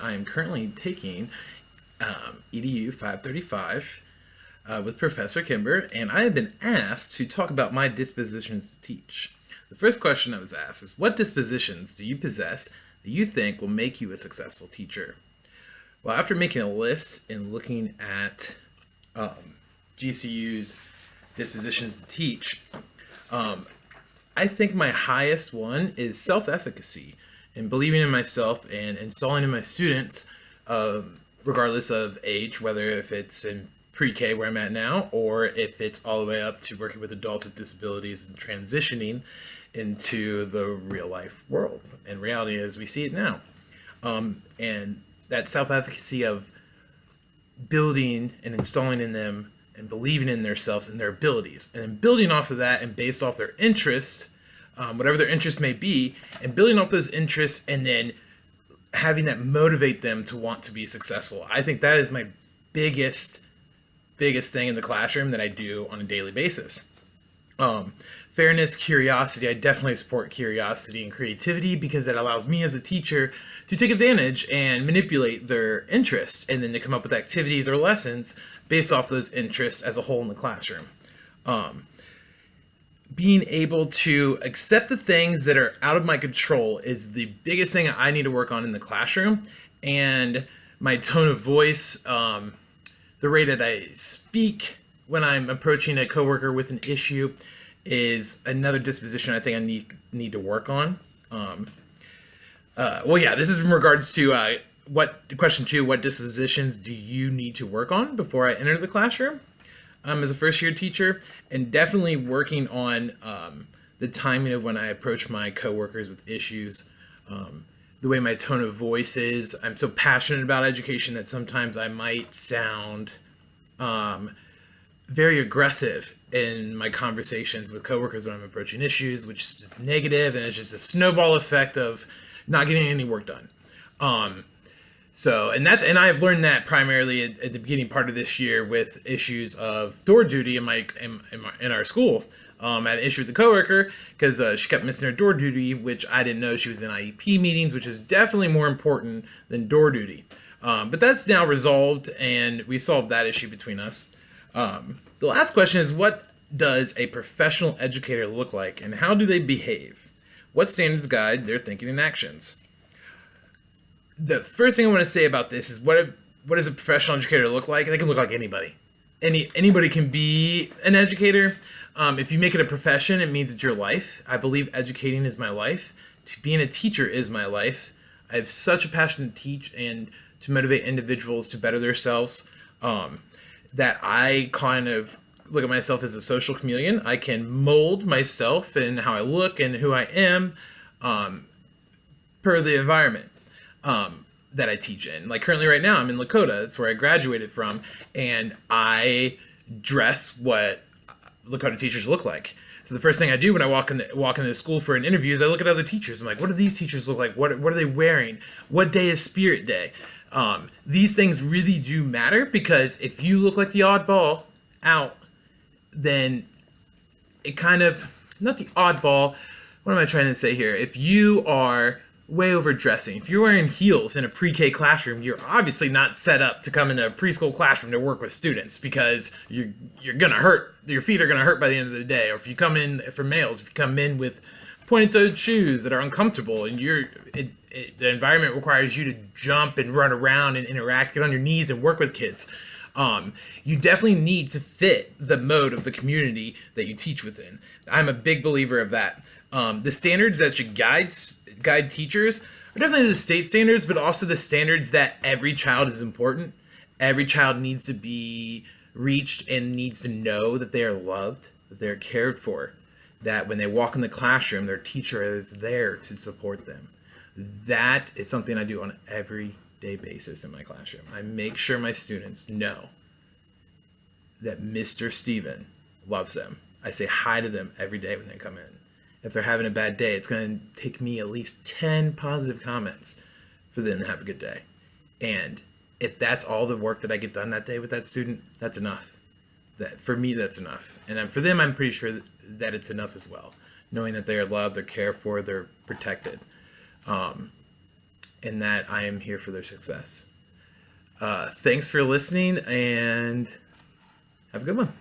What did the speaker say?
I am currently taking EDU 535 with Professor Kimber, and I have been asked to talk about my dispositions to teach. The first question I was asked is, what dispositions do you possess that you think will make you a successful teacher? Well, after making a list and looking at GCU's dispositions to teach, I think my highest one is self-efficacy and believing in myself and installing in my students, regardless of age, whether if it's in pre-K where I'm at now, or if it's all the way up to working with adults with disabilities and transitioning into the real life world and reality as we see it now. And that self-efficacy of building and installing in them and believing in themselves and their abilities, and then building off of that and based off their interest, whatever their interest may be, and building off those interests and then having that motivate them to want to be successful. I think that is my biggest thing in the classroom that I do on a daily basis. Fairness, curiosity. I definitely support curiosity and creativity because that allows me as a teacher to take advantage and manipulate their interest and then to come up with activities or lessons based off those interests as a whole in the classroom. Being able to accept the things that are out of my control is the biggest thing I need to work on in the classroom. And my tone of voice, the way that I speak when I'm approaching a coworker with an issue is another disposition I think I need to work on. This is in regards to question 2, what dispositions do you need to work on before I enter the classroom as a first year teacher, and definitely working on the timing of when I approach my coworkers with issues, the way my tone of voice is. I'm so passionate about education that sometimes I might sound very aggressive in my conversations with coworkers when I'm approaching issues, which is just negative, and it's just a snowball effect of not getting any work done. And I've learned that primarily at the beginning part of this year with issues of door duty in our school. I had an issue with a coworker because she kept missing her door duty, which I didn't know she was in IEP meetings, which is definitely more important than door duty. But that's now resolved, and we solved that issue between us. The last question is, what does a professional educator look like, and how do they behave? What standards guide their thinking and actions? The first thing I want to say about this is, what does a professional educator look like? They can look like anybody. Anybody can be an educator. If you make it a profession, it means it's your life. I believe educating is my life. Being a teacher is my life. I have such a passion to teach and to motivate individuals to better themselves, that I kind of look at myself as a social chameleon. I can mold myself and how I look and who I am per the environment that I teach in. Like currently right now, I'm in Lakota. That's where I graduated from, and I dress what Lakota teachers look like. So the first thing I do when I walk into the school for an interview is I look at other teachers. I'm like, what do these teachers look like? What are they wearing? What day is Spirit Day? These things really do matter, because if you look like the oddball out, then it kind of, not the oddball, what am I trying to say here? If you are way overdressing, if you're wearing heels in a pre-K classroom, you're obviously not set up to come in a preschool classroom to work with students, because you're gonna hurt. Your feet are gonna hurt by the end of the day. Or if you come in, for males, if you come in with pointed-toed shoes that are uncomfortable, and the environment requires you to jump and run around and interact, get on your knees and work with kids, you definitely need to fit the mode of the community that you teach within. I'm a big believer of that. The standards that should guide teachers are definitely the state standards, but also the standards that every child is important. Every child needs to be reached and needs to know that they are loved, that they're cared for, that when they walk in the classroom, their teacher is there to support them. That is something I do on an everyday basis in my classroom. I make sure my students know that Mr. Steven loves them. I say hi to them every day when they come in. If they're having a bad day, it's going to take me at least 10 positive comments for them to have a good day. And if that's all the work that I get done that day with that student, that's enough. For me, that's enough. And for them, I'm pretty sure that it's enough as well. Knowing that they are loved, they're cared for, they're protected. and that I am here for their success. Thanks for listening, and have a good one.